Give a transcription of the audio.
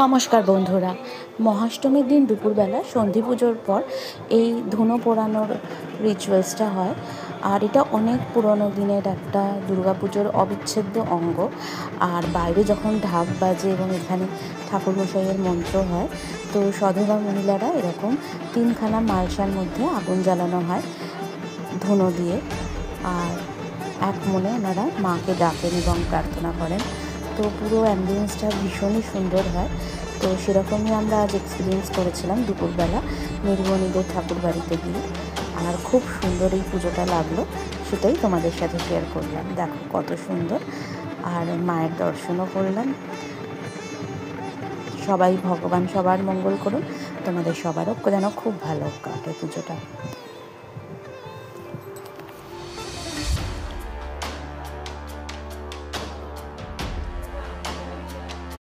নমস্কার বন্ধুরা। মহাষ্টমীর দিন দুপুরবেলা সন্ধি পুজোর পর এই ধুনো পোড়ানোর রিচুয়ালসটা হয়। আর এটা অনেক পুরনো দিনের একটা দুর্গাপুজোর অবিচ্ছেদ্য অঙ্গ। আর বাইরে যখন ঢাক বাজে এবং এখানে ঠাকুরমশাইয়ের মন্ত্র হয়, তো সধবা মহিলারা এরকম 3খানা মালসার মধ্যে আগুন জ্বালানো হয় ধুনো দিয়ে। আর এক মনে ওনারা মাকে ডাকেন এবং প্রার্থনা করেন। তো পুরো অ্যাম্বিয়েন্সটা ভীষণই সুন্দর হয়। তো সেরকমই আমরা আজ এক্সপিরিয়েন্স করেছিলাম দুপুরবেলা নীলমণিদের ঠাকুর বাড়িতে গিয়ে। আর খুব সুন্দর এই পুজোটা লাগলো, সেটাই তোমাদের সাথে শেয়ার করলাম। দেখো কত সুন্দর, আর মায়ের দর্শনও করলাম। সবাই ভগবান সবার মঙ্গল করুন, তোমাদের সবারও যেন খুব ভালো কাটে পুজোটা।